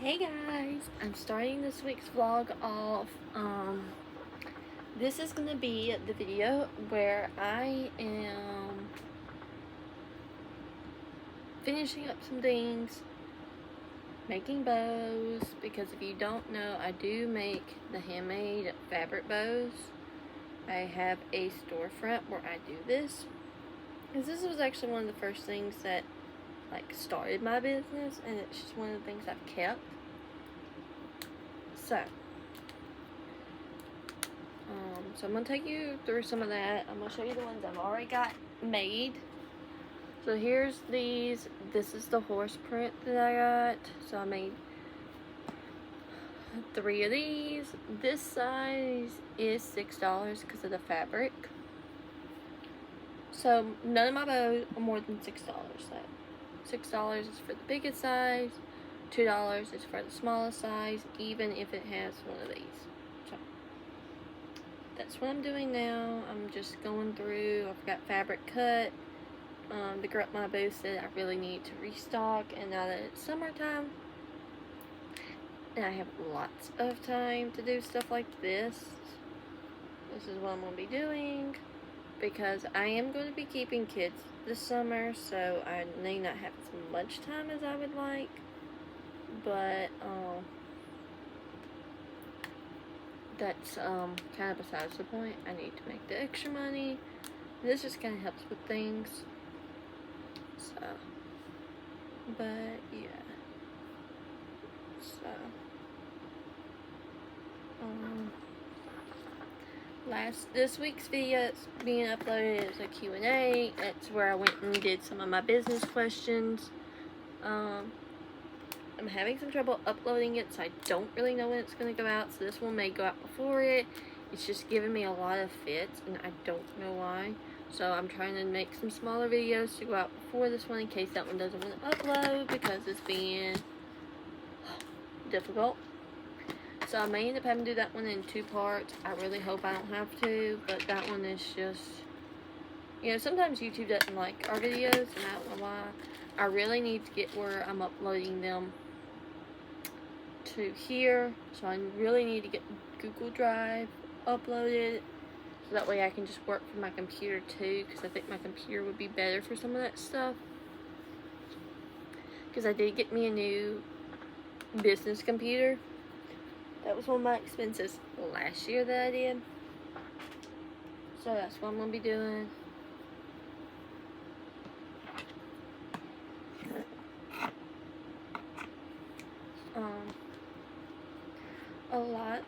Hey guys, I'm starting this week's vlog off. This is going to be the video where I am finishing up some things, making bows, because if you don't know, I do make the handmade fabric bows. I have a storefront where I do this, because this was actually one of the first things that started my business, and it's just one of the things I've kept. So I'm going to take you through some of that. I'm going to show you the ones I've already got made. So here's these. This is the horse print that I got. So I made 3 of these. This size is $6 because of the fabric. So none of my bows are more than $6. So $6 is for the biggest size. $2 is for the smallest size, even if it has one of these. So that's what I'm doing now. I'm just going through. I've got fabric cut. The girl at my booth said I really need to restock, and now that it's summertime and I have lots of time to do stuff like this, this is what I'm going to be doing, because I am going to be keeping kids this summer, so I may not have as much time as I would like, but that's kind of besides the point. I need to make the extra money. This just kind of helps with things. So, but yeah. So, this week's video that's being uploaded is a Q&A. That's where I went and did some of my business questions. I'm having some trouble uploading it, so I don't really know when it's going to go out, so this one may go out before it. It's just giving me a lot of fits, and I don't know why. So I'm trying to make some smaller videos to go out before this one in case that one doesn't want to upload, because it's being difficult. So I may end up having to do that one in 2 parts. I really hope I don't have to, but that one is just, you know, sometimes YouTube doesn't like our videos, and I don't know why. I really need to get where I'm uploading them to here, so I really need to get Google Drive uploaded, so that way I can just work from my computer too, because I think my computer would be better for some of that stuff, because I did get me a new business computer. That was one of my expenses last year that I did, so that's what I'm going to be doing. A lot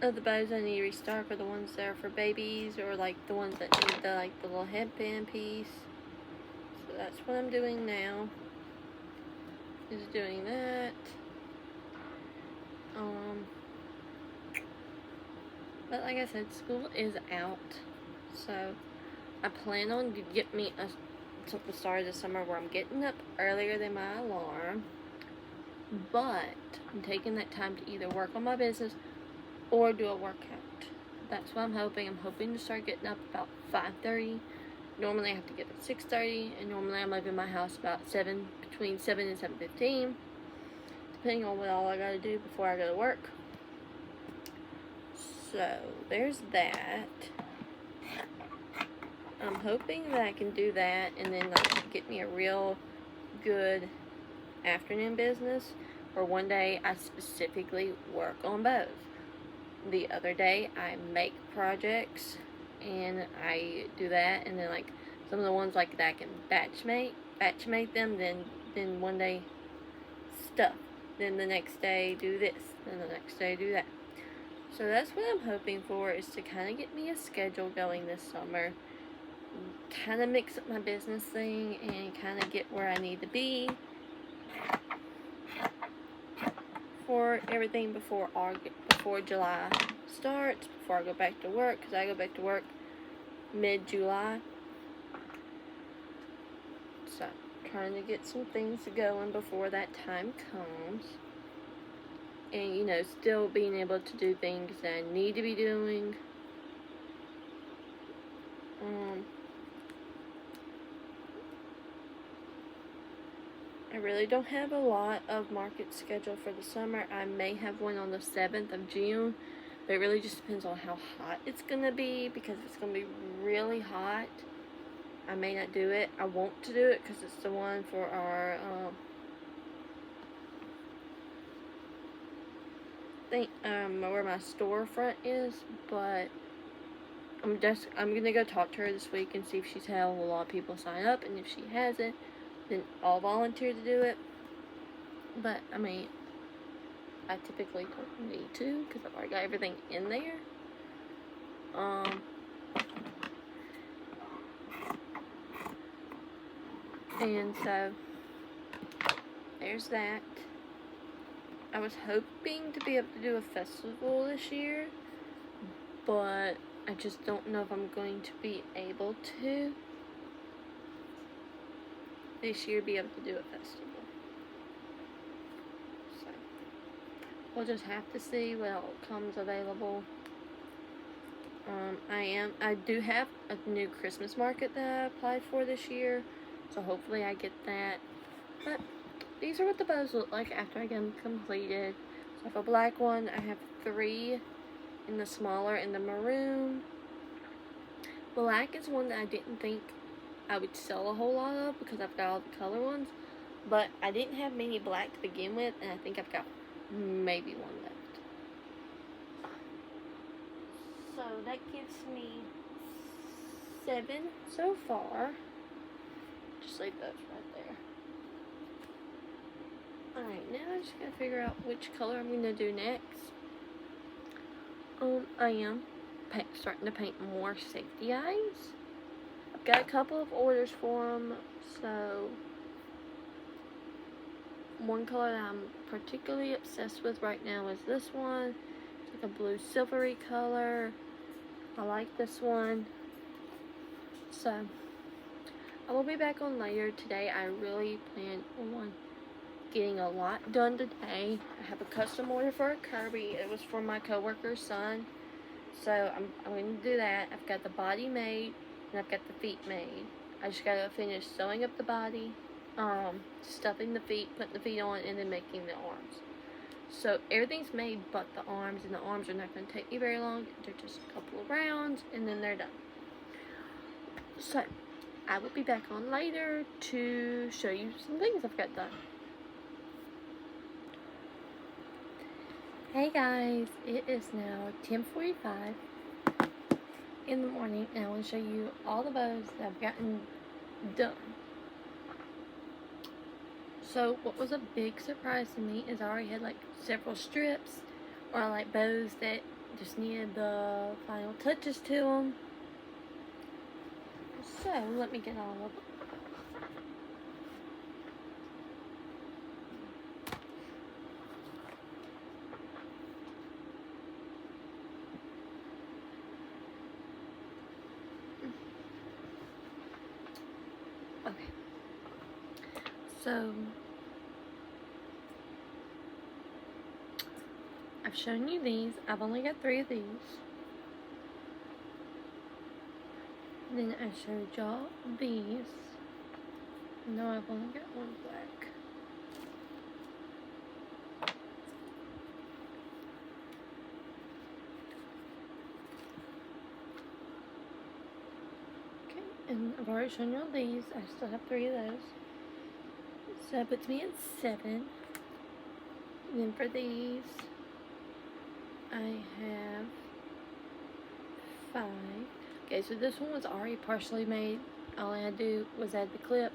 of the bows I need to restock are the ones that are for babies, or like the ones that need the the little headband piece. So that's what I'm doing now, is doing that. But like I said, school is out, so I plan on getting me until the start of the summer where I'm getting up earlier than my alarm, but I'm taking that time to either work on my business or do a workout. That's what I'm hoping. I'm hoping to start getting up about 5:30. Normally I have to get up at 6:30, and normally I'm leaving my house about between 7 and 7:15, depending on what all I gotta do before I go to work. So there's that. I'm hoping that I can do that and then get me a real good afternoon business, or one day I specifically work on both. The other day I make projects and I do that, and then some of the ones that I can batch make them, then one day stuff, then the next day do this, then the next day do that. So that's what I'm hoping for, is to kind of get me a schedule going this summer, kind of mix up my business thing, and kind of get where I need to be for everything before July starts, before I go back to work, because I go back to work mid-July. So trying to get some things going before that time comes, and you know, still being able to do things that I need to be doing. I really don't have a lot of markets scheduled for the summer. I may have one on the 7th of June, but it really just depends on how hot it's going to be, because if it's going to be really hot, I may not do it. I want to do it because it's the one for our where my storefront is, but I'm gonna go talk to her this week and see if she's had a lot of people sign up, and if she hasn't, then I'll volunteer to do it. But I mean, I typically don't need to because I've already got everything in there. And so there's that. I was hoping to be able to do a festival this year, but I just don't know if I'm going to be able to this year be able to do a festival. So we'll just have to see what all comes available. I do have a new Christmas market that I applied for this year, so hopefully I get that. But these are what the bows look like after I get them completed. So I have a black one. I have 3 in the smaller and the maroon. Black is one that I didn't think I would sell a whole lot of because I've got all the color ones. But I didn't have many black to begin with, and I think I've got maybe 1 left. So that gives me 7 so far. Just like those right there. Alright, now I just gotta figure out which color I'm gonna do next. I am starting to paint more safety eyes. I've got a couple of orders for them, so one color that I'm particularly obsessed with right now is this one. It's like a blue silvery color. I like this one. So I will be back on later. Today I really plan on getting a lot done today. I have a custom order for a Kirby. It was for my coworker's son, so I'm going to do that. I've got the body made and I've got the feet made. I just gotta finish sewing up the body, stuffing the feet, putting the feet on, and then making the arms. So everything's made but the arms, and the arms are not going to take me very long. They're just a couple of rounds and then they're done. So I will be back on later to show you some things I've got done. Hey guys, it is now 10:45 in the morning, and I want to show you all the bows that I've gotten done. So what was a big surprise to me is I already had like several strips or like bows that just needed the final touches to them. So let me get all of them. Okay, so I've shown you these. I've only got 3 of these. Then I showed y'all these. No, I've only got 1 black. Okay, and I've already shown y'all these. I still have 3 of those. So that puts me at 7. And then for these, I have 5. Okay, so this one was already partially made. All I had to do was add the clip,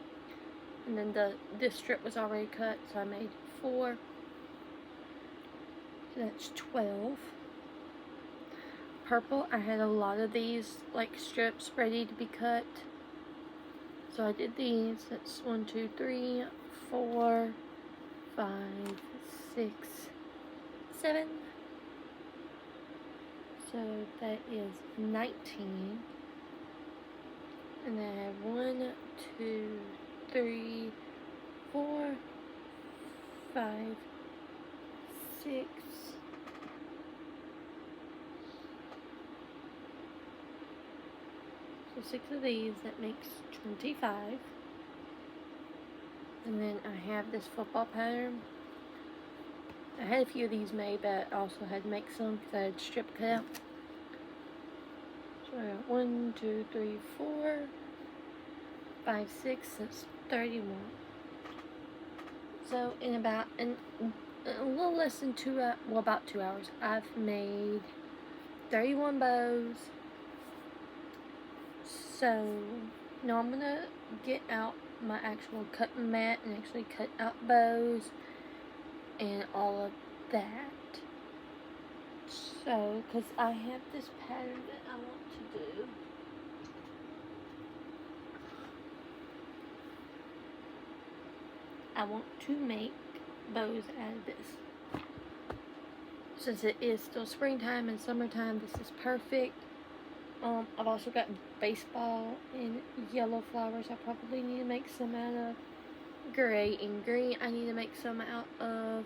and then this strip was already cut, so I made 4. So that's 12. Purple, I had a lot of these like strips ready to be cut, so I did these. That's 1, 2, 3, 4, 5, 6, 7. So that is 19. And then I have 1, 2, 3, 4, 5, 6. So 6 of these, that makes 25. And then I have this football pattern. I had a few of these made, but I also had to make some because I had strip cut out. So I got 1, 2, 3, 4, 5, 6, that's 31. So in about a little less than about 2 hours, I've made 31 bows. So now I'm gonna get out my actual cutting mat and actually cut out bows and all of that. So, because I have this pattern that I want to do. I want to make bows out of this. Since it is still springtime and summertime, this is perfect. I've also got baseball and yellow flowers. I probably need to make some out of gray and green. I need to make some out of...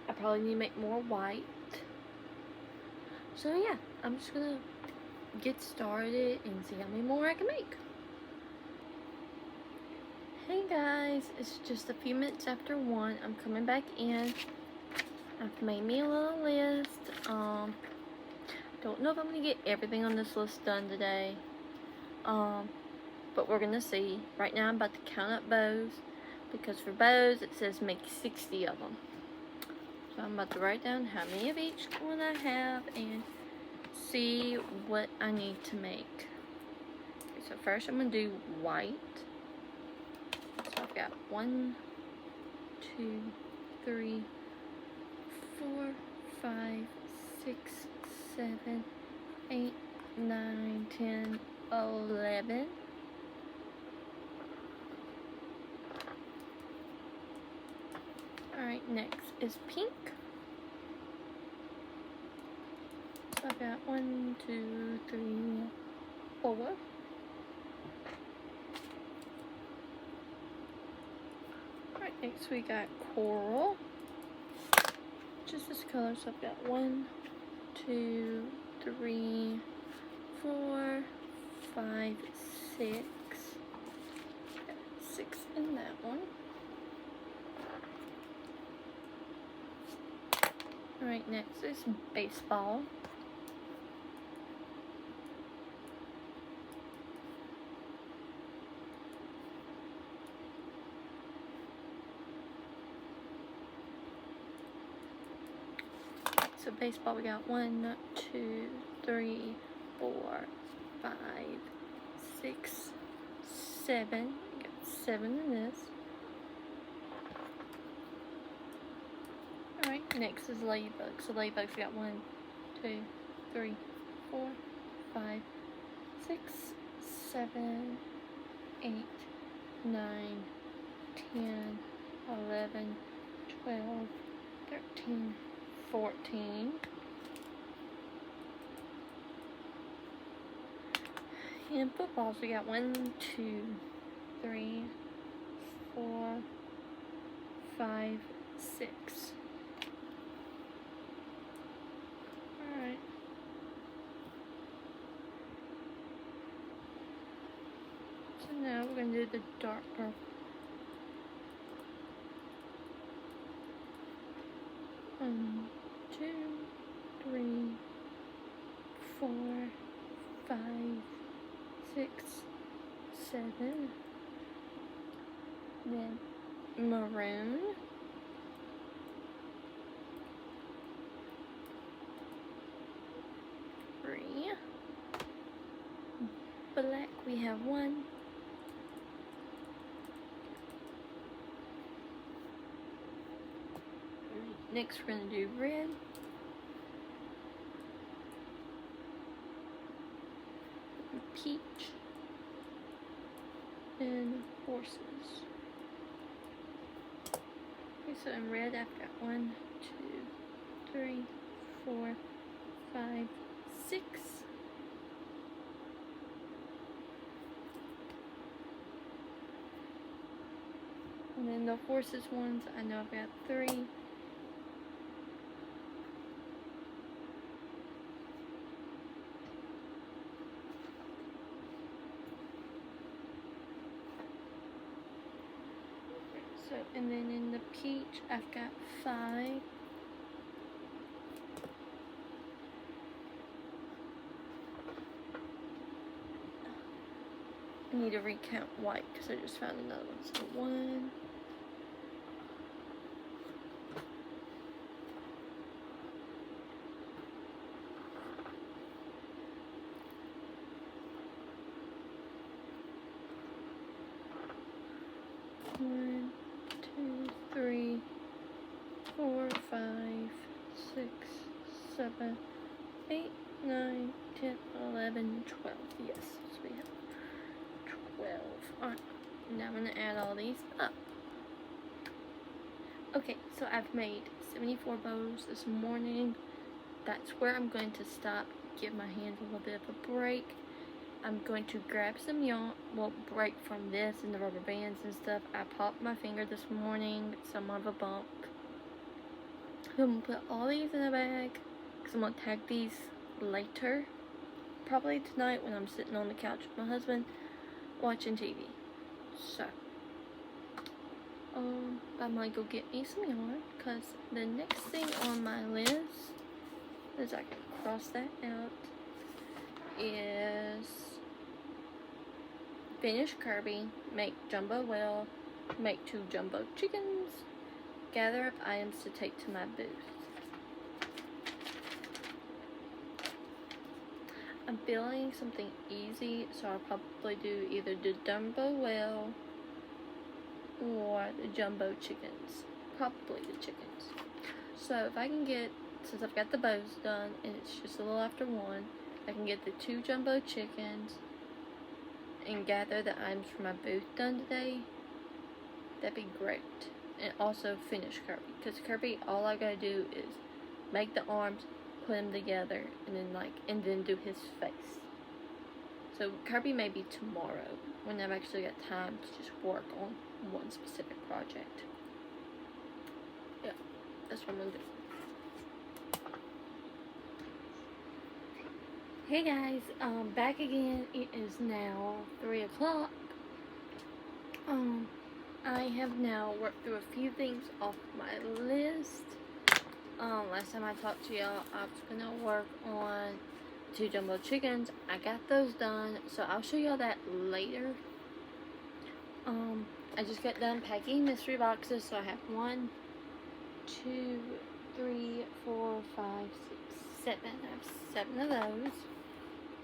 I probably need to make more white. So yeah, I'm just gonna get started and see how many more I can make. Hey guys, it's just a few minutes after 1. I'm coming back in. I've made me a little list. Don't know if I'm gonna get everything on this list done today. But we're gonna see. Right now I'm about to count up bows, because for bows it says make 60 of them. So I'm about to write down how many of each one I have and see what I need to make. Okay, so first I'm gonna do white. So I've got 1, 2, 3, 4, 5, 6, 7, 8, 9, 10, 11. Alright, next is pink. So I've got 1, 2, 3, 4. Alright, next we got coral. Just this color, so I've got 1, 2, 3, 4, 5, 6. Got 6 in that one. Alright, next is baseball. So baseball, we got 1, 2, 3, 4, 5, 6, 7. We got 7 in this. Alright, next is ladybug. So ladybugs, we got 1, 2, 3, 4, 5, 6, 7, 8, 9, 10, 11, 12, 13, 14. And footballs, we got 1, 2, 3, 4, 5, 6. Alright. So now we're going to do the dark purple. 1, 2, 3, 4, 5, 6, 7. Then maroon. Black, we have 1. Next we're going to do red. Peach. And horses. Okay, so in red I've got 1, 2, 3, 4, 5, 6. And then the horses ones, I know I've got 3. So, and then in the peach, I've got 5. I need to recount white because I just found another one. So 1, 1, 2, 3, 4, 5, 6, 7, 8, 9, 10, 11, 12. Yes, so we have 12. Alright, now I'm going to add all these up. Okay, so I've made 74 bows this morning. That's where I'm going to stop, give my hands a little bit of a break. I'm going to grab some yarn, well, break from this and the rubber bands and stuff. I popped my finger this morning, some of a bump. I'm going to put all these in a bag, because I'm going to tag these later. Probably tonight when I'm sitting on the couch with my husband, watching TV. So, I'm going to go get me some yarn, because the next thing on my list, as I can cross that out, is finish Kirby, make jumbo well, make 2 jumbo chickens, gather up items to take to my booth. I'm feeling something easy, so I'll probably do either the jumbo well or the jumbo chickens. Probably the chickens. So if I can get, since I've got the bows done and it's just a little after 1, I can get the 2 jumbo chickens and gather the items for my booth done today. That'd be great. And also finish Kirby, because Kirby, all I gotta do is make the arms, put them together, and then do his face. So Kirby may be tomorrow when I've actually got time to just work on one specific project. Yeah, that's what I'm gonna do. Hey guys, back again. It is now 3 o'clock. I have now worked through a few things off my list. Last time I talked to y'all, I was gonna work on 2 jumbo chickens. I got those done, so I'll show y'all that later. I just got done packing mystery boxes, so I have 1, 2, 3, 4, 5, 6, 7. I have 7 of those.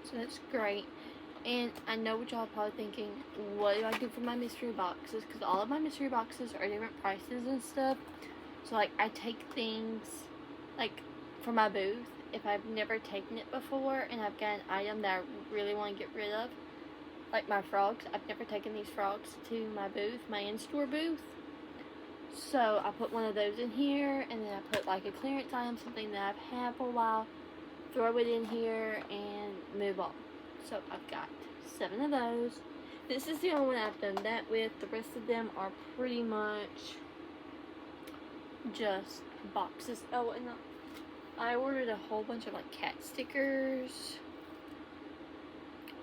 So that's great. And I know what y'all are probably thinking, what do I do for my mystery boxes? Because all of my mystery boxes are different prices and stuff. So like I take things like for my booth, if I've never taken it before and I've got an item that I really want to get rid of, like my frogs. I've never taken these frogs to my booth, my in-store booth. So I put one of those in here, and then I put like a clearance item, something that I've had for a while, throw it in here and move on. So I've got 7 of those. This is the only one I've done that with. The rest of them are pretty much just boxes. Oh, and I ordered a whole bunch of like cat stickers.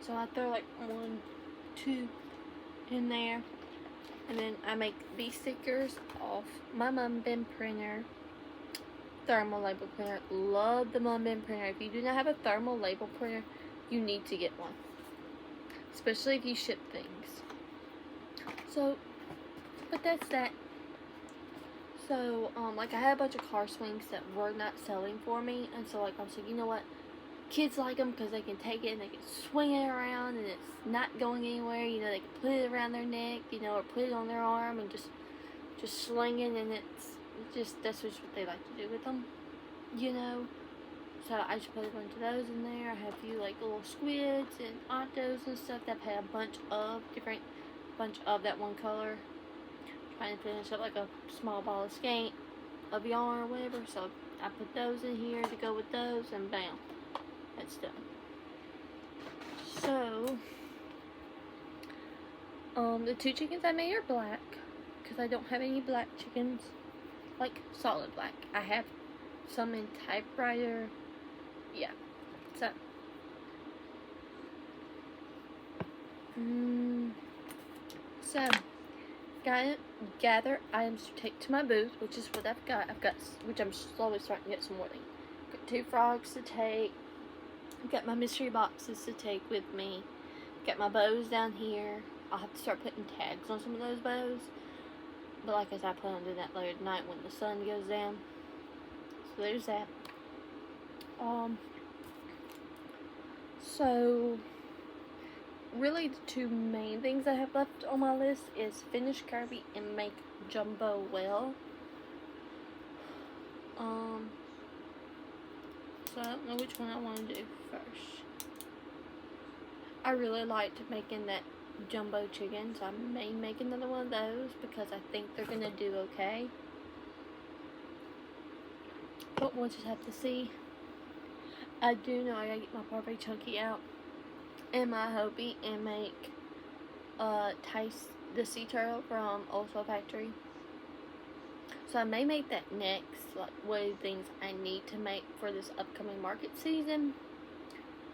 So I throw like 1, 2 in there. And then I make these stickers off my Mum Bin printer. Thermal label printer. Love the Mum Bin printer. If you do not have a thermal label printer, you need to get one. Especially if you ship things. So, but that's that. So, like I had a bunch of car swings that were not selling for me. And so like I was like, you know what? Kids like them because they can take it and they can swing it around and it's not going anywhere. You know, they can put it around their neck, you know, or put it on their arm and just sling it, and that's just what they like to do with them, you know. So I just put a bunch of those in there. I have a few like little squids and octos and stuff that had a bunch of that one color. Trying to finish up like a small ball of skein of yarn or whatever. So I put those in here to go with those, and bam. That's done. So, the 2 chickens I made are black, because I don't have any black chickens, like solid black. I have some in typewriter, yeah. So, gather items to take to my booth, which is what I've got. Which I'm slowly starting to get some more things. Got 2 frogs to take. I've got my mystery boxes to take with me. Got my bows down here. I'll have to start putting tags on some of those bows. But like I said, I plan on doing that later tonight when the sun goes down. So there's that. So really the 2 main things I have left on my list is finish Kirby and make Jumbo well. So I don't know which one I want to do first. I really liked making that jumbo chicken, so I may make another one of those because I think they're gonna do okay. But we'll just have to see. I do know I gotta get my Parfait Chunky out and my Hobie and make Tice the Sea Turtle from Old Soul Factory. So I may make that next, like one of the things I need to make for this upcoming market season.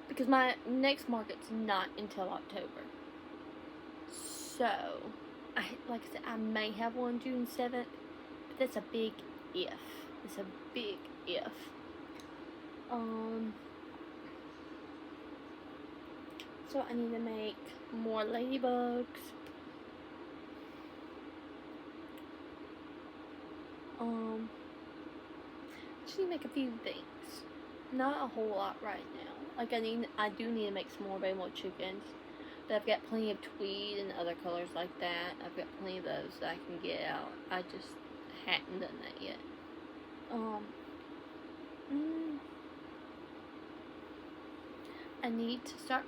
Because my next market's not until October. So, like I said, I may have one June 7th, but that's a big if. It's a big if. So I need to make more ladybugs. Just need to make a few things. Not a whole lot right now. Like I do need to make some more rainbow chickens. But I've got plenty of tweed and other colors like that. I've got plenty of those that I can get out. I just hadn't done that yet. I need to start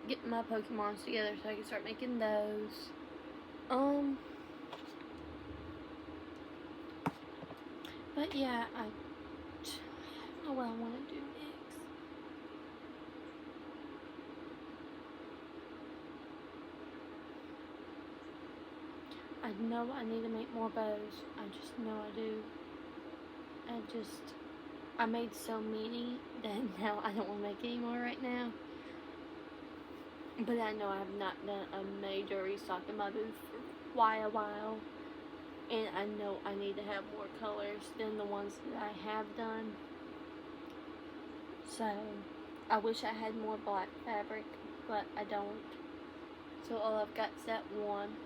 getting my Pokemons together so I can start making those. But yeah, I don't know what I want to do next. I know I need to make more bows. I just know I do. I made so many that now I don't want to make any more right now. But I know I have not done a major restock in my booth for quite a while. And I know I need to have more colors than the ones that I have done. So, I wish I had more black fabric, but I don't. So all I've got is that one.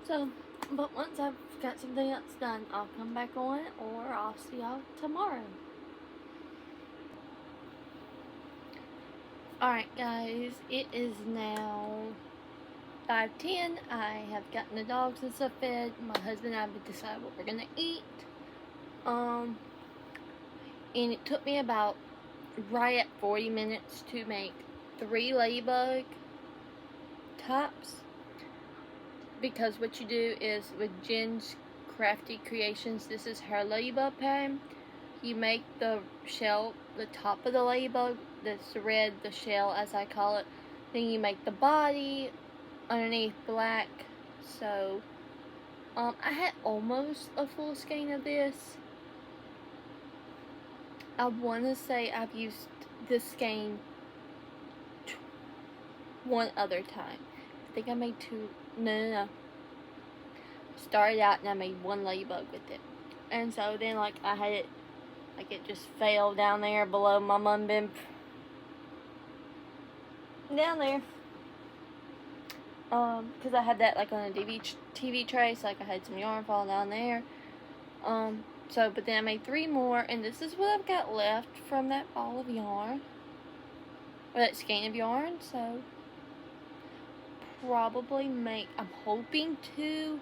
So, but once I've got something else done, I'll come back on it, or I'll see y'all tomorrow. Alright guys, it is now 5:10. I have gotten the dogs and stuff fed. My husband and I have decided what we're gonna eat. And it took me about right at 40 minutes to make 3 ladybug tops. Because what you do is with Jen's Crafty Creations, this is her ladybug pattern. You make the shell, the top of the ladybug, that's red, the shell as I call it. Then you make the body underneath black. So I had almost a full skein of this. I want to say I've used this skein one other time. I think I made 2. No. Started out and I made 1 ladybug with it. And so then like I had it, like it just fell down there below my mum bin. Down there. Because I had that like on a TV tray, so like I had some yarn fall down there. So, but then I made 3 more, and this is what I've got left from that ball of yarn. Or that skein of yarn, so probably make, I'm hoping 2,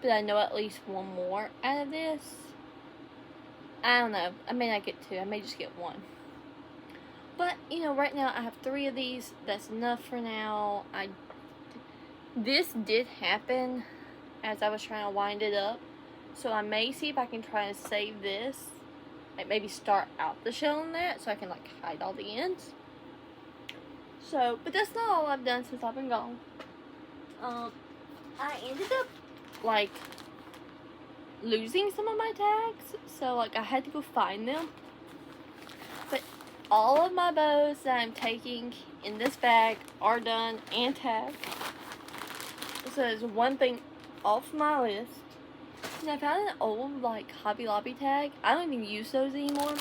but I know at least 1 more out of this. I don't know, I may not get 2, I may just get 1. But, you know, right now I have 3 of these, that's enough for now. This did happen as I was trying to wind it up, so I may see if I can try to save this, like maybe start out the shell in that, so I can like hide all the ends. So, but that's not all I've done since I've been gone. I ended up, like, losing some of my tags, so like I had to go find them. But all of my bows that I'm taking in this bag are done and tagged. So there's one thing off my list. And I found an old like Hobby Lobby tag. I don't even use those anymore.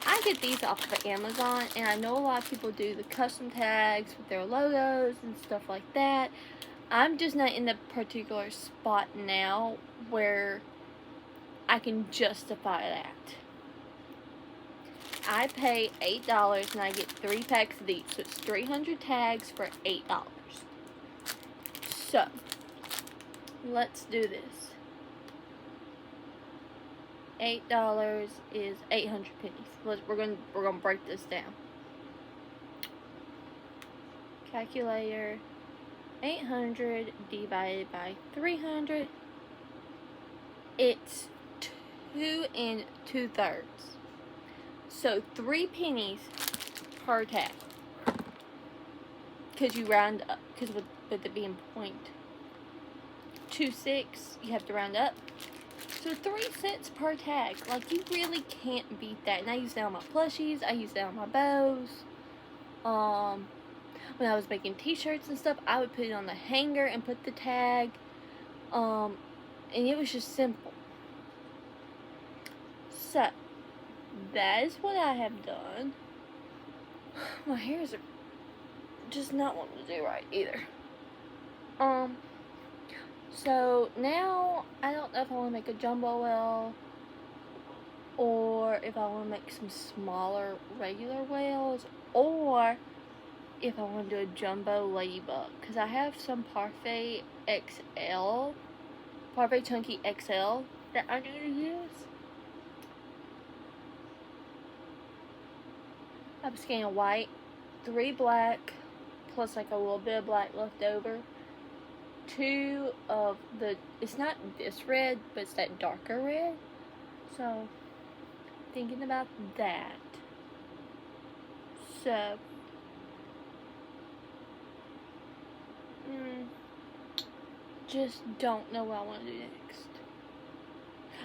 I get these off of Amazon, and I know a lot of people do the custom tags with their logos and stuff like that. I'm just not in the particular spot now where I can justify that. I pay $8 and I get 3 packs of these, so it's 300 tags for $8. So, let's do this. $8 is 800 pennies. We're gonna break this down. Calculator. 800 divided by 300. It's 2 2/3. So 3 pennies per tag. Because you round up. Because with it being 0.26, you have to round up. So 3 cents per tag. Like, you really can't beat that. And I use that on my plushies. I use that on my bows. When I was making t-shirts and stuff, I would put it on the hanger and put the tag. And it was just simple. So, that is what I have done. My hairs are just not wanting to do right either. So now I don't know if I want to make a jumbo whale or if I want to make some smaller regular whales, or if I want to do a jumbo ladybug, because I have some Parfait Chunky XL that I'm going to use. I'm scanning white, 3 black, plus like a little bit of black left over. 2 of the, it's not this red, but it's that darker red. So, thinking about that. So, just don't know what I want to do next.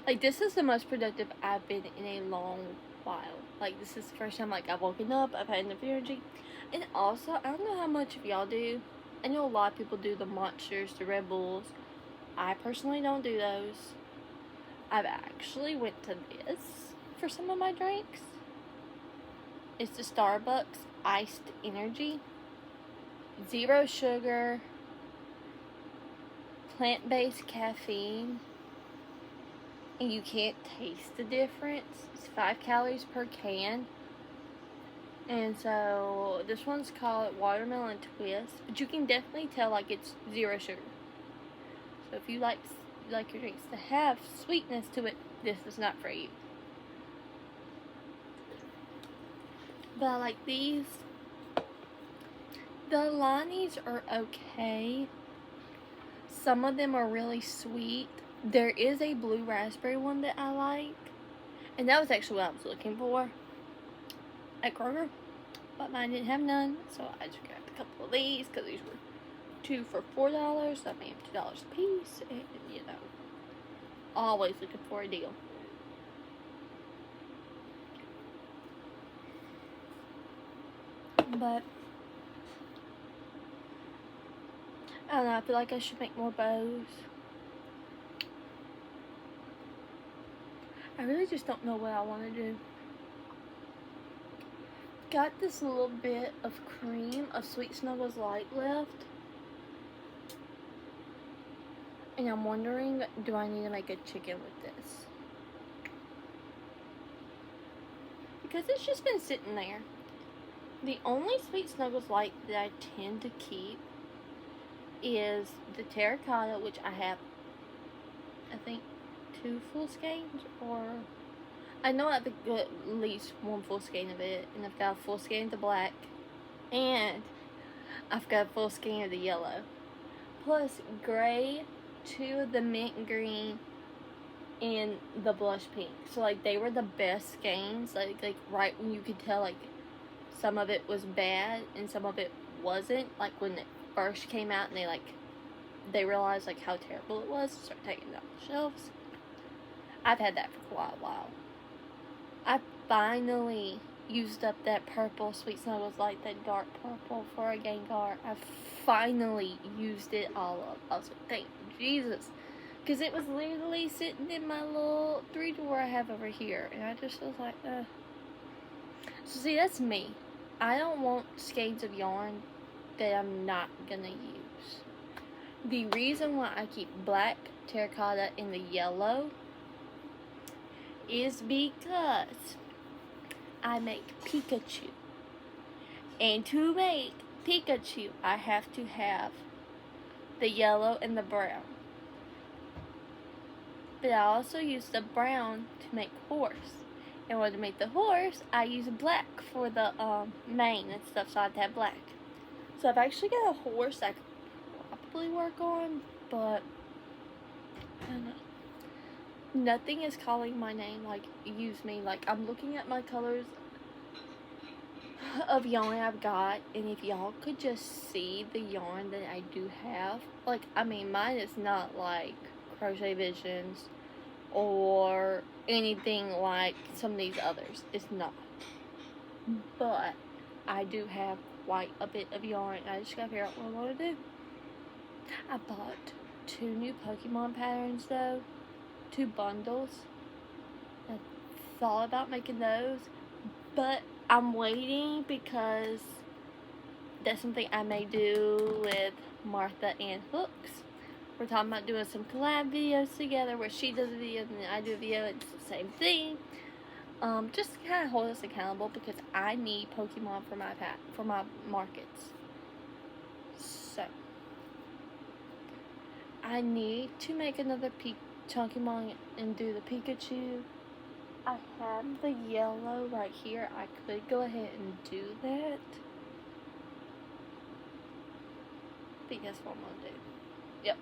Like, this is the most productive I've been in a long while. Like, this is the first time, like, I've woken up, I've had enough energy. And also, I don't know how much of y'all do. I know a lot of people do the Monsters, the Red Bulls. I personally don't do those. I've actually went to this for some of my drinks. It's the Starbucks Iced Energy. 0 sugar. Plant-based caffeine. And you can't taste the difference. It's 5 calories per can. And so, this one's called Watermelon Twist. But you can definitely tell, like, it's 0 sugar. So, if you like your drinks to have sweetness to it, this is not for you. But I like these. The Lonnies are okay. Some of them are really sweet. There is a blue raspberry one that I like. And that was actually what I was looking for at Kroger, but mine didn't have none, so I just grabbed a couple of these because these were 2 for $4. That made $2 a piece, and you know, always looking for a deal. But I don't know. I feel like I should make more bows. I really just don't know what I want to do. Got this little bit of cream of Sweet Snuggles Light left. And I'm wondering, do I need to make a chicken with this? Because it's just been sitting there. The only Sweet Snuggles Light that I tend to keep is the terracotta, which I have, I think, 2 full skeins, or I know I've got at least 1 full skein of it, and I've got a full skein of the black, and I've got a full skein of the yellow, plus gray, 2 of the mint green, and the blush pink. So like they were the best skeins, like right when you could tell like some of it was bad and some of it wasn't, like when it first came out and they realized like how terrible it was, to start taking it off the shelves. I've had that for quite a while. I finally used up that purple Sweet Snuggles, like that dark purple for a Gengar. I finally used it all up. I was like, thank Jesus. Because it was literally sitting in my little 3-drawer I have over here. And I just was like, ugh. So see, that's me. I don't want skeins of yarn that I'm not going to use. The reason why I keep black, terracotta, and the yellow is because I make Pikachu. And to make Pikachu, I have to have the yellow and the brown. But I also use the brown to make horse. In order to make the horse, I use black for the mane and stuff, so I have to have black. So I've actually got a horse I could probably work on, but I don't know. Nothing is calling my name, like, use me. Like, I'm looking at my colors of yarn I've got, and if y'all could just see the yarn that I do have, like, I mean, mine is not like Crochet Visions or anything like some of these others. It's not. But I do have quite a bit of yarn. I just gotta figure out what I want to do. I bought 2 new Pokemon patterns though. 2 bundles. I thought about making those, but I'm waiting because that's something I may do with Martha and Hooks. We're talking about doing some collab videos together where she does a video and then I do a video. It's the same thing. Just to kind of hold us accountable because I need Pokemon for my markets. So I need to make another Pokemon and do the Pikachu. I have the yellow right here. I could go ahead and do that. I think that's what I'm gonna do. Yep.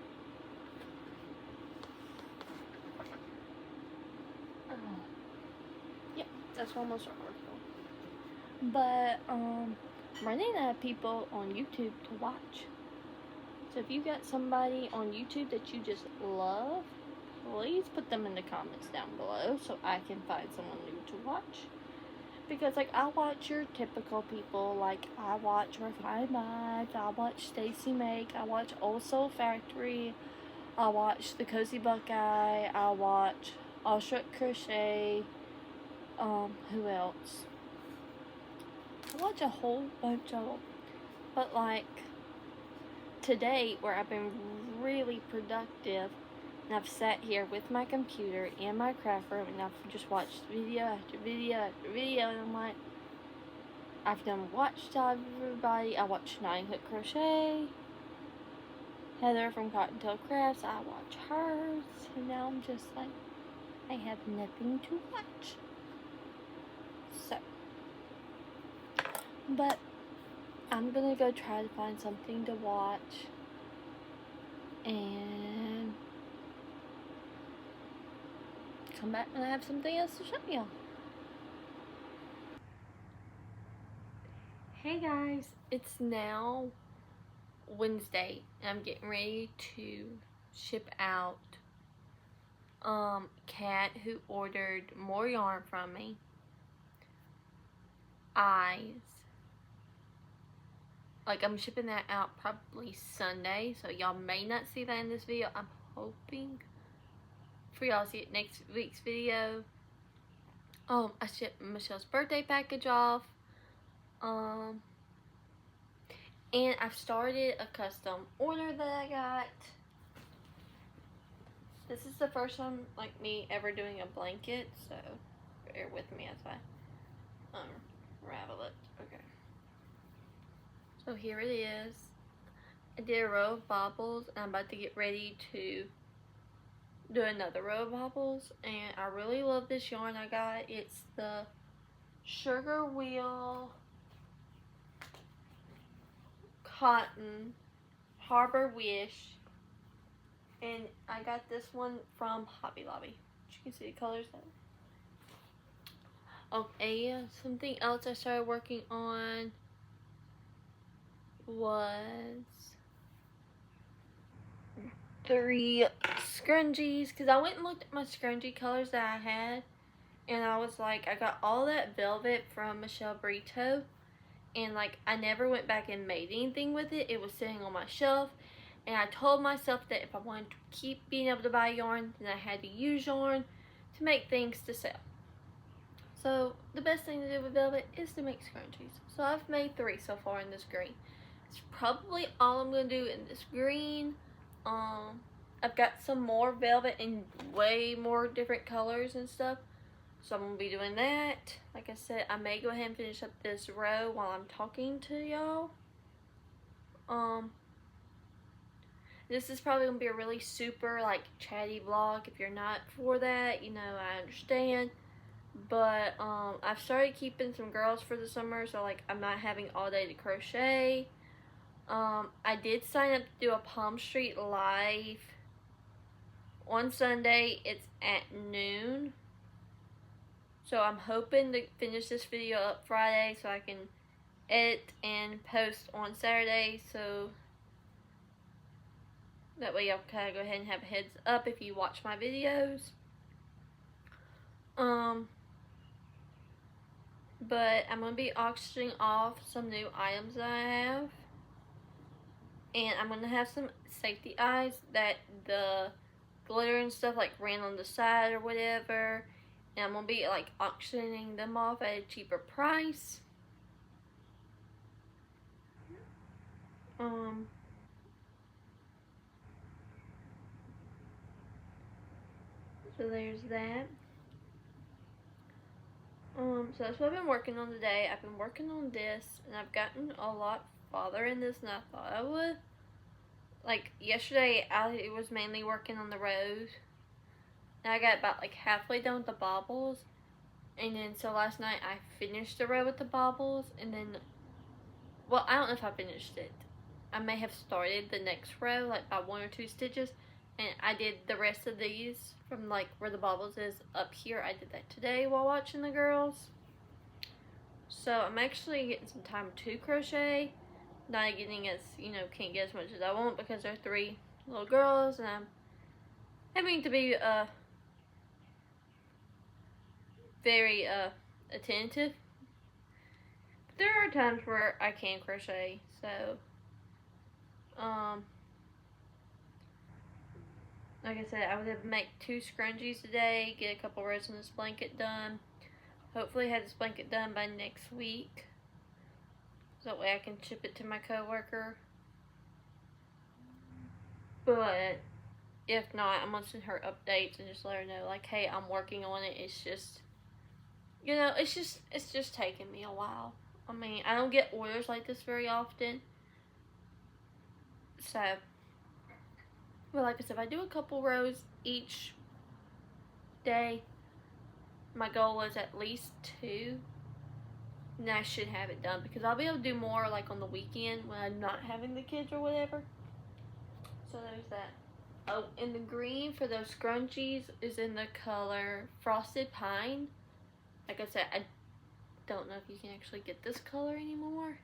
Yep, that's what I'm gonna start working on. But I'm running out of people on YouTube to watch. So if you got somebody on YouTube that you just love, please put them in the comments down below so I can find someone new to watch. Because, like, I watch your typical people. Like, I watch Handmade, I watch Stacy Make, I watch Old Soul Factory, I watch The Cozy Buckeye, I watch Allstruck Crochet, who else? I watch a whole bunch of them. But, like, today, where I've been really productive, and I've sat here with my computer in my craft room and I've just watched video after video after video, and I'm like, I've done watch time with everybody. I watched 9 Hook Crochet, Heather from Cottontail Crafts, I watch hers, and now I'm just like, I have nothing to watch. So, but I'm gonna go try to find something to watch and come back and I have something else to show y'all. Hey guys, it's now Wednesday and I'm getting ready to ship out Kat, who ordered more yarn from me, eyes. Like, I'm shipping that out probably Sunday, so y'all may not see that in this video. I'm hoping for y'all to see it next week's video. I shipped Michelle's birthday package off. And I've started a custom order that I got. This is the first time, like, me ever doing a blanket, so bear with me as I unravel it. Okay. So here it is. I did a row of bobbles, and I'm about to get ready to do another row of bobbles, and I really love this yarn I got. It's the Sugar Wheel Cotton Harbor Wish, and I got this one from Hobby Lobby. You can see the colors there. Okay, something else I started working on was 3 scrunchies, because I went and looked at my scrunchie colors that I had, and I was like, I got all that velvet from Michelle Brito, and like I never went back and made anything with it. It was sitting on my shelf, and I told myself that if I wanted to keep being able to buy yarn, then I had to use yarn to make things to sell. So the best thing to do with velvet is to make scrunchies. So I've made 3 so far in this green. It's probably all I'm going to do in this green. I've got some more velvet in way more different colors and stuff. So I'm going to be doing that. Like I said, I may go ahead and finish up this row while I'm talking to y'all. This is probably going to be a really super like chatty vlog. If you're not for that, you know, I understand. But I've started keeping some girls for the summer, so like I'm not having all day to crochet. I did sign up to do a Palm Street live on Sunday. It's at noon. So I'm hoping to finish this video up Friday so I can edit and post on Saturday, so that way y'all kind of go ahead and have a heads up if you watch my videos. But I'm going to be auctioning off some new items that I have. And I'm going to have some safety eyes that the glitter and stuff like ran on the side or whatever. And I'm going to be like auctioning them off at a cheaper price. So there's that. So that's what I've been working on today. I've been working on this, and I've gotten a lot farther in this than I thought I would. Like, yesterday, I was mainly working on the rows, and I got about, like, halfway done with the baubles, and then, so last night, I finished the row with the baubles, and then, well, I don't know if I finished it. I may have started the next row, like, by 1 or 2 stitches, and I did the rest of these from like where the baubles is up here. I did that today while watching the girls. So I'm actually getting some time to crochet. Not getting as, you know, can't get as much as I want because there are 3 little girls and I'm having to be very attentive. But there are times where I can crochet, so like I said, I would have make 2 scrunchies today, get a couple rows on this blanket done. Hopefully have this blanket done by next week. So that way I can ship it to my coworker. But if not, I'm gonna send her updates and just let her know, like, hey, I'm working on it. It's just, you know, it's just taking me a while. I mean, I don't get orders like this very often. So, well, like I said, if I do a couple rows each day, my goal is at least 2, and I should have it done because I'll be able to do more like on the weekend when I'm not having the kids or whatever. So there's that. Oh, and the green for those scrunchies is in the color Frosted Pine. Like I said, I don't know if you can actually get this color anymore.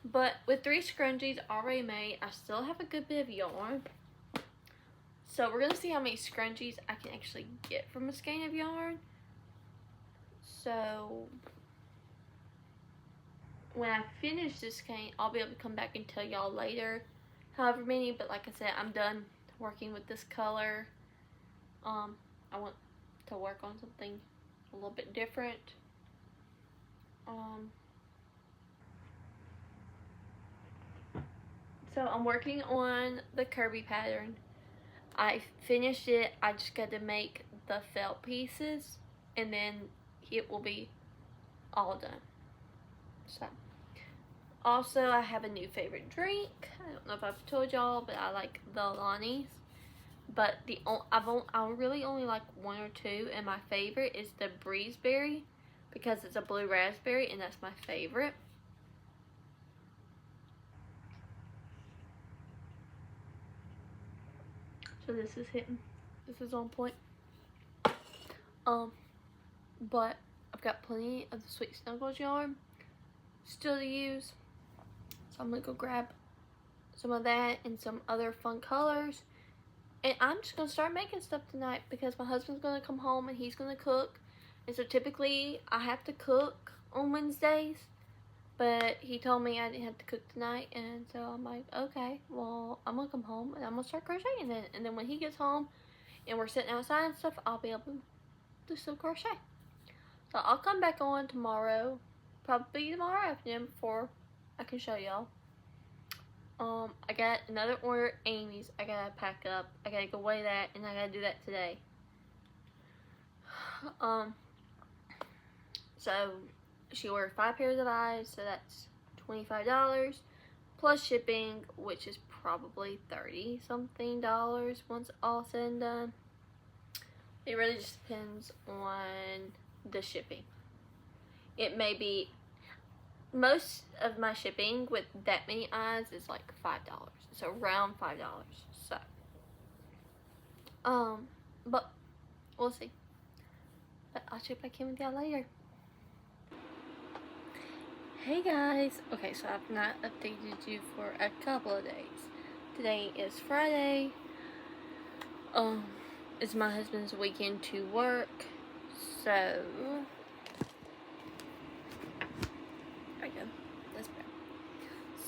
But with 3 scrunchies already made, I still have a good bit of yarn. So we're going to see how many scrunchies I can actually get from a skein of yarn. So when I finish this skein, I'll be able to come back and tell y'all later however many. But like I said, I'm done working with this color. I want to work on something a little bit different. So I'm working on the Kirby pattern. I finished it. I just got to make the felt pieces and then it will be all done. So also I have a new favorite drink. I don't know if I've told y'all, but I like the Lonnie's. But I really only like 1 or 2, and my favorite is the Breezeberry because it's a blue raspberry and that's my favorite. So this is hitting. This is on point. But I've got plenty of the Sweet Snuggles yarn still to use. So I'm gonna go grab some of that and some other fun colors And I'm just going to start making stuff tonight because my husband's going to come home and he's going to cook. And so typically I have to cook on Wednesdays. But he told me I didn't have to cook tonight. And so I'm like, okay, well, I'm going to come home and I'm going to start crocheting then. And then when he gets home and we're sitting outside and stuff, I'll be able to do some crochet. So I'll come back on tomorrow. Probably tomorrow afternoon before I can show y'all. I got another order at Amy's. I gotta pack up. I gotta go weigh that, and I gotta do that today. So she ordered 5 pairs of eyes, so that's $25 plus shipping, which is probably $30 something once all said and done. It really just depends on the shipping. It may be, most of my shipping with that many eyes is like $5, so around $5. So, but we'll see. But I'll check back in with y'all later. Hey guys, okay, so I've not updated you for a couple of days. Today is Friday. It's my husband's weekend to work, so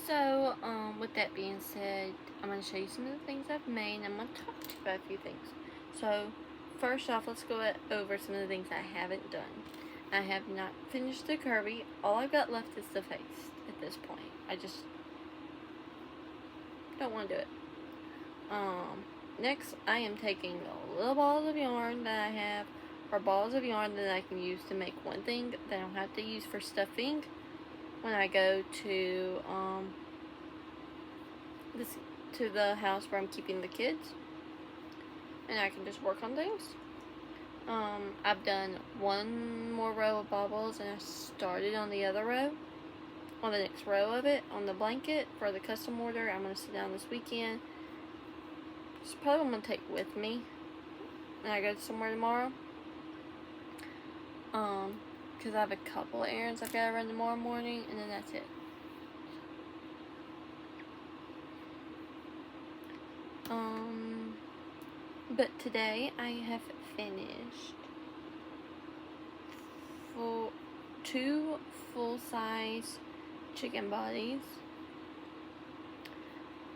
So, with that being said, I'm going to show you some of the things I've made, and I'm going to talk to you about a few things. So, first off, let's go over some of the things I haven't done. I have not finished the Kirby. All I've got left is the face at this point. I just don't want to do it. Next, I am taking the little balls of yarn that I have, or balls of yarn that I can use to make one thing that I don't have to use for stuffing when I go to the house where I'm keeping the kids, and I can just work on things. I've done one more row of baubles, and I started on the other row, on the next row of it, on the blanket for the custom order. I'm going to sit down this weekend. It's probably what I'm going to take with me when I go somewhere tomorrow. Because I have a couple of errands I've got to run tomorrow morning, and then that's it. But today I have finished 2 full-size chicken bodies.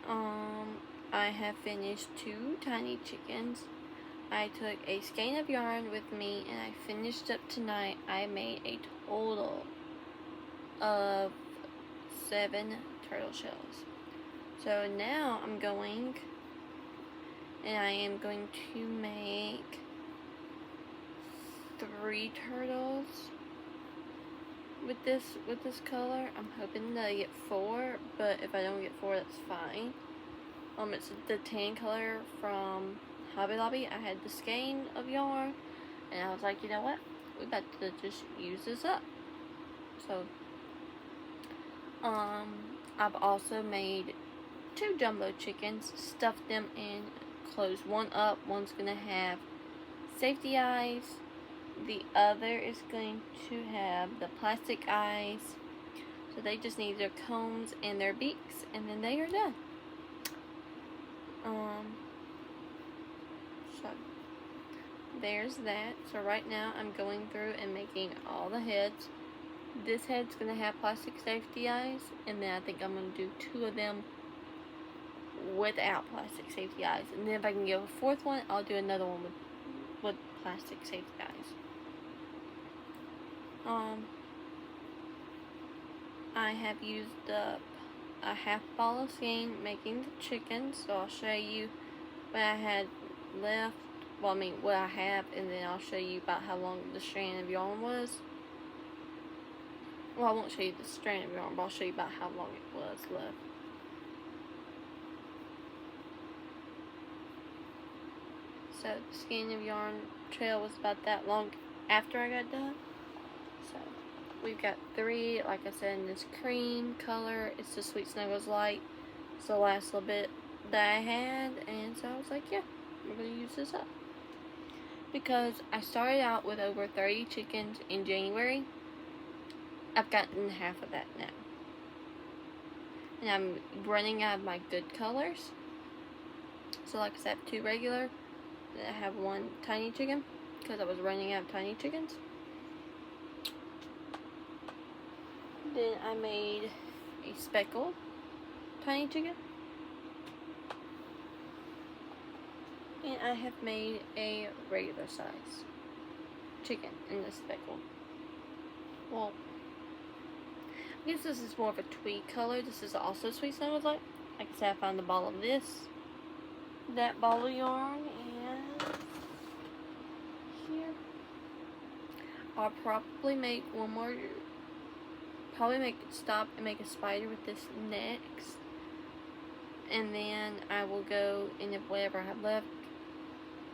I have finished 2 tiny chickens. I took a skein of yarn with me, and I finished up tonight. I made a total of 7 turtle shells. So now I'm going, and I am going to make 3 turtles with this color. I'm hoping that I get 4, but if I don't get 4, that's fine. It's the tan color from Hobby Lobby. I had the skein of yarn, and I was like, you know what? We about to just use this up. So, I've also made 2 jumbo chickens, stuffed them in, closed one up. One's gonna have safety eyes. The other is going to have the plastic eyes. So they just need their combs and their beaks, and then they are done. So there's that. So right now I'm going through and making all the heads. This head's going to have plastic safety eyes, and then I think I'm going to do 2 of them without plastic safety eyes. And then if I can get a 4th one, I'll do another one with plastic safety eyes. I have used up a half ball of skein making the chickens, so I'll show you what I had left. Well, I mean what I have, and then I'll show you about how long the strand of yarn was. Well, I won't show you the strand of yarn, but I'll show you about how long it was left. So the skein of yarn trail was about that long after I got done. So we've got 3, like I said, in this cream color. It's the Sweet Snuggles Light. It's the last little bit that I had, and so I was like, yeah, we're going to use this up. Because I started out with over 30 chickens in January. I've gotten half of that now. And I'm running out of my good colors. So like I said, I have 2 regular, then I have 1 tiny chicken, because I was running out of tiny chickens. Then I made a speckled tiny chicken. And I have made a regular size chicken in the speckled. Well, I guess this is more of a tweed color. This is also sweet snow like. Like I said, I found the ball of this, that ball of yarn, and here. I'll probably make one more, stop and make a spider with this next. And then I will go, and if whatever I have left,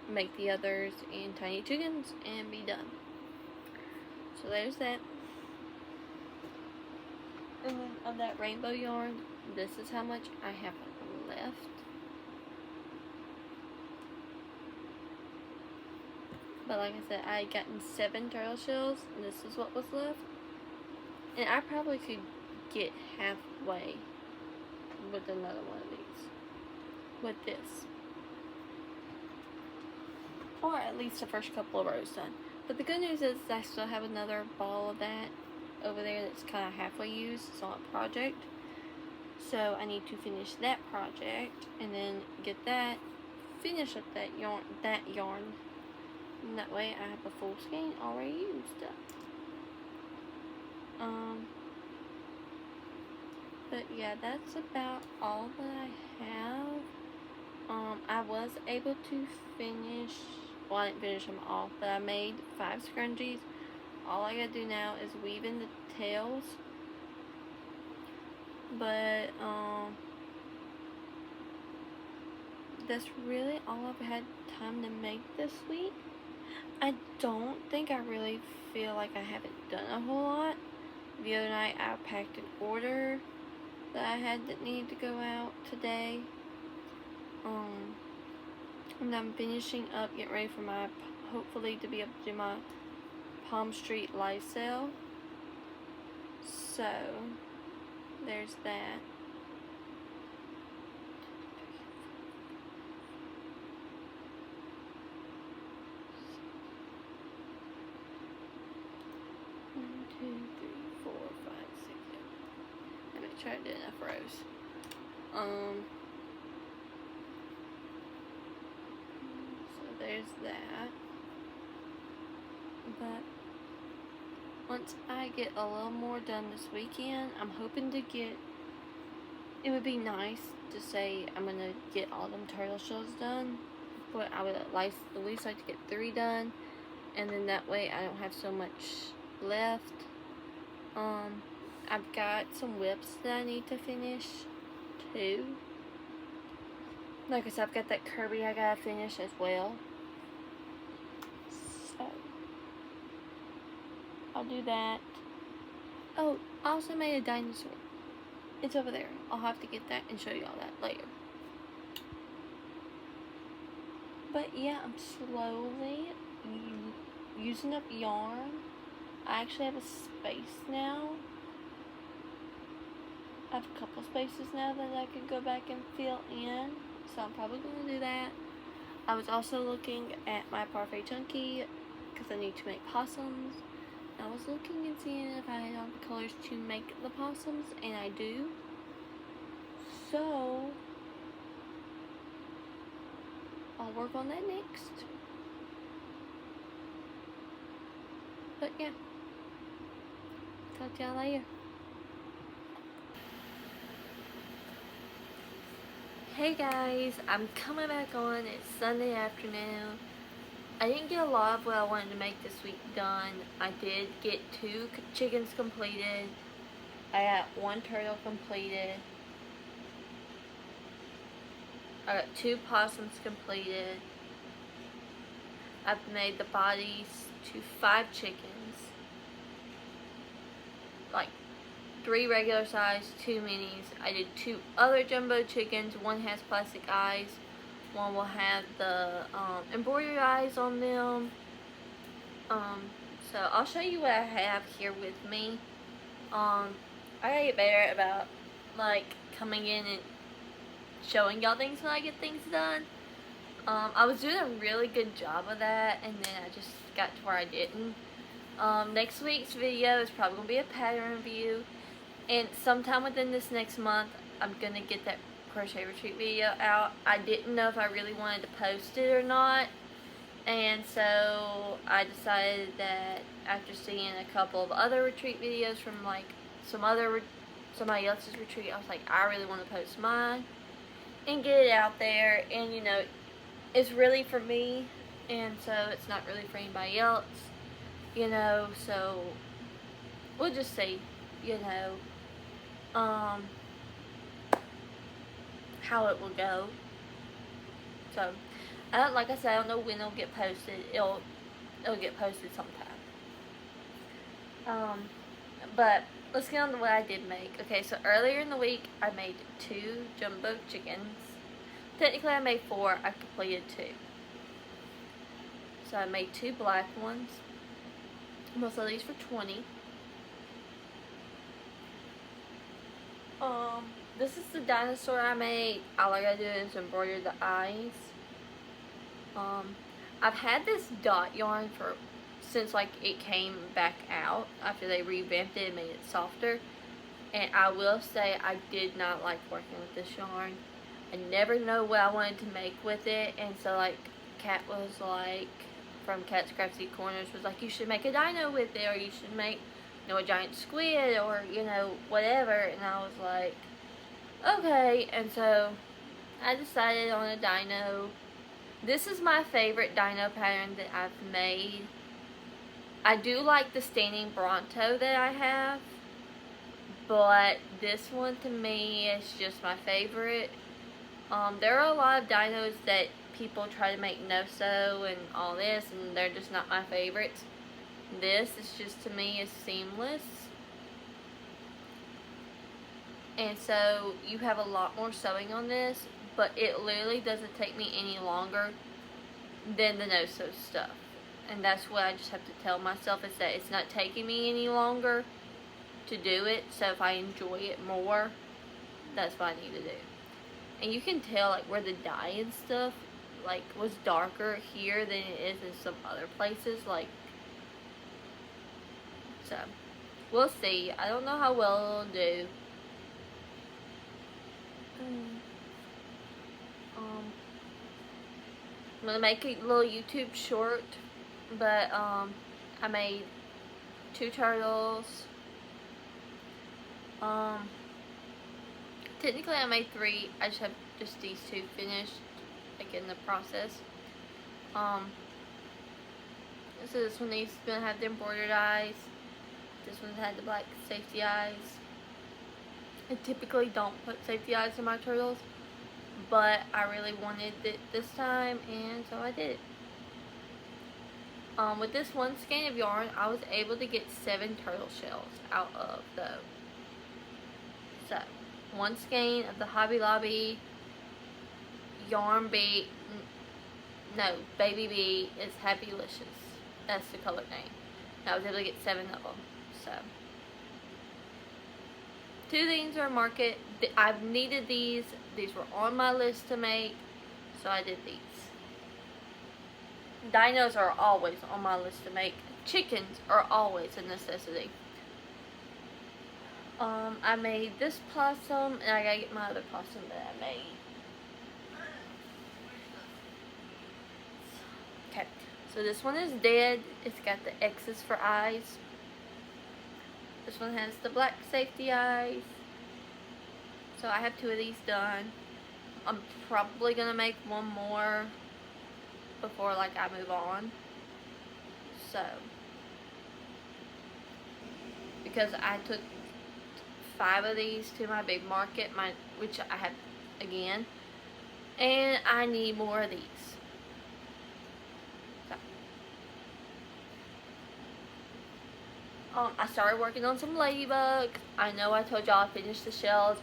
make the others in tiny chickens and be done. So there's that. And then of that rainbow yarn, this is how much I have left. But like I said, I had gotten 7 turtle shells, and this is what was left. And I probably could get halfway with another one of these. With this. Or at least the first couple of rows done. But the good news is I still have another ball of that over there that's kind of halfway used. It's on a project. So I need to finish that project and then get that, finish up that yarn. And that way I have a full skein already used up. But yeah, that's about all that I have. I was able to finish, well, I didn't finish them all, but I made 5 scrunchies. All I gotta do now is weave in the tails. But, that's really all I've had time to make this week. I don't think I really feel like I haven't done a whole lot. The other night I packed an order that I had that needed to go out today. And I'm finishing up, getting ready for my, hopefully to be able to do my Palm Street live sale. So, there's that. One, two, three, 4, 5, 6, 7. Let me try to do enough rows. So there's that. But once I get a little more done this weekend, I'm hoping to get, it would be nice to say I'm going to get all them turtle shells done, but I would at least like to get 3 done, and then that way I don't have so much left. I've got some whips that I need to finish too. Like I said, I've got that Kirby I gotta finish as well. So I'll do that. Oh, I also made a dinosaur. It's over there. I'll have to get that and show you all that later. But yeah, I'm slowly using up yarn. I actually have a space now. I have a couple spaces now that I can go back and fill in. So I'm probably going to do that. I was also looking at my Parfait Chunky because I need to make possums. I was looking and seeing if I had all the colors to make the possums, and I do. So I'll work on that next. But yeah, talk to y'all later. Hey guys, I'm coming back on. It's Sunday afternoon. I didn't get a lot of what I wanted to make this week done. I did get 2 chickens completed. I got 1 turtle completed. I got 2 possums completed. I've made the bodies to 5 chickens. Like 3 regular size, 2 minis. I did 2 other jumbo chickens. One has plastic eyes. One will have the embroidery eyes on them. So I'll show you what I have here with me. I gotta get better about like coming in and showing y'all things when I get things done. I was doing a really good job of that, and then I just got to where I didn't. Next week's video is probably going to be a pattern review, and sometime within this next month, I'm going to get that crochet retreat video out. I didn't know if I really wanted to post it or not, and so I decided that after seeing a couple of other retreat videos from like somebody else's retreat, I was like, I really want to post mine and get it out there, and you know, it's really for me, and so it's not really for anybody else, you know, so we'll just see, you know, how it will go. So, like I said, I don't know when it'll get posted. It'll get posted sometime. But let's get on to what I did make. Okay, so earlier in the week, I made 2 jumbo chickens. Technically, I made 4. I completed 2. So I made 2 black ones. Most of these for $20. This is the dinosaur I made. All I gotta do is embroider the eyes. I've had this dot yarn since like it came back out after they revamped it and made it softer. And I will say I did not like working with this yarn. I never know what I wanted to make with it, and so like Kat was like, from Kat's Crafty Corners, was like, you should make a dino with it, or you should make, you know, a giant squid, or you know, whatever. And I was like, okay. And so I decided on a dino. This is my favorite dino pattern that I've made. I do like the standing Bronto that I have, but this one to me is just my favorite. There are a lot of dinos that people try to make no-sew and all this, and they're just not my favorites. This is just, to me, is seamless. And so you have a lot more sewing on this, but it literally doesn't take me any longer than the no-sew stuff. And that's what I just have to tell myself, is that it's not taking me any longer to do it. So if I enjoy it more, that's what I need to do. And you can tell like where the dye and stuff like was darker here than it is in some other places. Like, so we'll see. I don't know how well it'll do. I'm gonna make a little YouTube short, but I made 2 turtles. Technically I made 3. I just have just these 2 finished, like in the process. So this one is gonna have the embroidered eyes. This one had the black safety eyes. I typically don't put safety eyes in my turtles, but I really wanted it this time, and so I did it. With this one skein of yarn, I was able to get 7 turtle shells out of those. So, 1 skein of the Hobby Lobby yarn bee, no, baby bee is Happylicious. That's the color name. And I was able to get 7 of them. So, 2 things are market. I've needed these. These were on my list to make, so I did these. Dinos are always on my list to make. Chickens are always a necessity. I made this possum, and I gotta get my other possum that I made. Okay, so this one is dead. It's got the X's for eyes. This one has the black safety eyes. So I have 2 of these done. I'm probably gonna make 1 more before like I move on. So, because I took 5 of these to my big market, which I have again, and I need more of these. So, I started working on some ladybugs. I know I told y'all I finished the shells.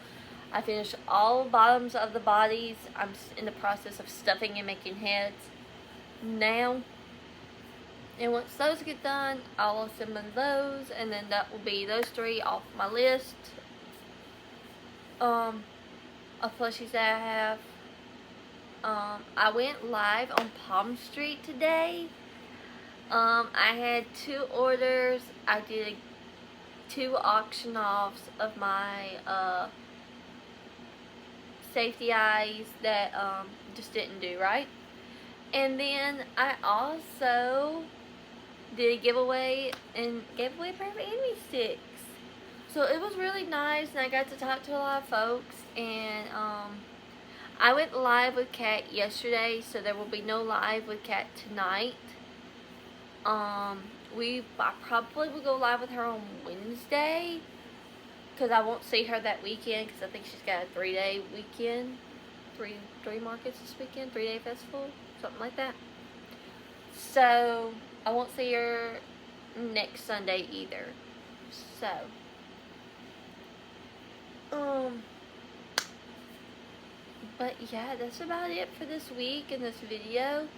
I finished all bottoms of the bodies. I'm in the process of stuffing and making heads now. And once those get done, I'll assemble those, and then that will be those 3 off my list of plushies that I have. I went live on Palm Street today. I had 2 orders. I did 2 auction offs of my safety eyes that just didn't do right. And then I also did a giveaway and gave away Perfect Enemy sticks. So it was really nice, and I got to talk to a lot of folks. And I went live with Kat yesterday, so there will be no live with Kat tonight. I probably will go live with her on Wednesday, because I won't see her that weekend, because I think she's got a 3-day weekend, three markets this weekend, 3-day festival, something like that. So I won't see her next Sunday either. So but yeah, that's about it for this week in this video.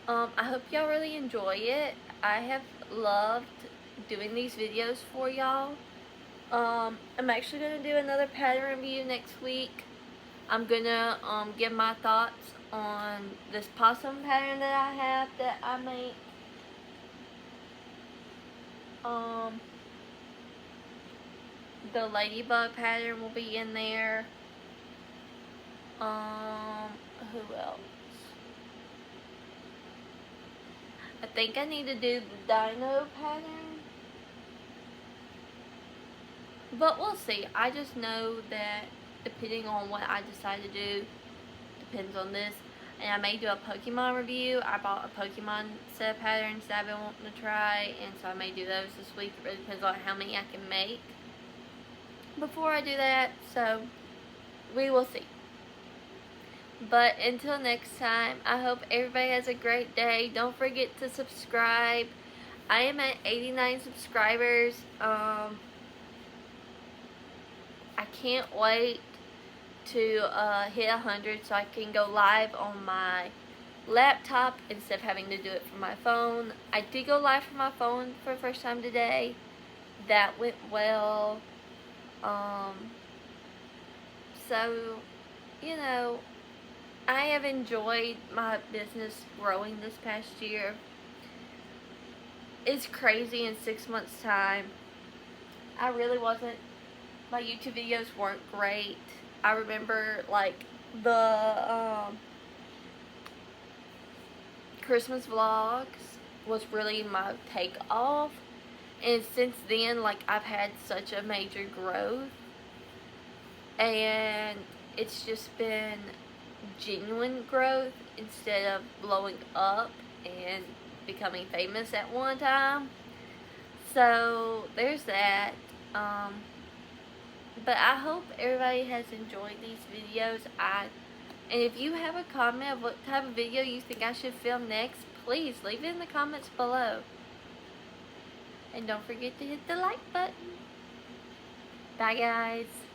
I hope y'all really enjoy it. I have loved doing these videos for y'all. I'm actually going to do another pattern review next week. I'm going to give my thoughts on this possum pattern that I have that I make. The ladybug pattern will be in there. Who else? I think I need to do the dino pattern, but we'll see. I just know that depending on what I decide to do, depends on this. And I may do a Pokemon review. I bought a Pokemon set of patterns that I've been wanting to try, and so I may do those this week. It really depends on how many I can make before I do that, so we will see. But until next time, I hope everybody has a great day. Don't forget to subscribe. I am at 89 subscribers. I can't wait to hit 100 so I can go live on my laptop instead of having to do it from my phone. I did go live from my phone for the first time today. That went well. So, you know, I have enjoyed my business growing this past year. It's crazy in 6 months' time. I really wasn't, my YouTube videos weren't great. I remember, like, the Christmas vlogs was really my takeoff. And since then, like, I've had such a major growth. And it's just been genuine growth instead of blowing up and becoming famous at one time. So there's that. But I hope everybody has enjoyed these videos. And if you have a comment of what type of video you think I should film next, please leave it in the comments below. And don't forget to hit the like button. Bye guys.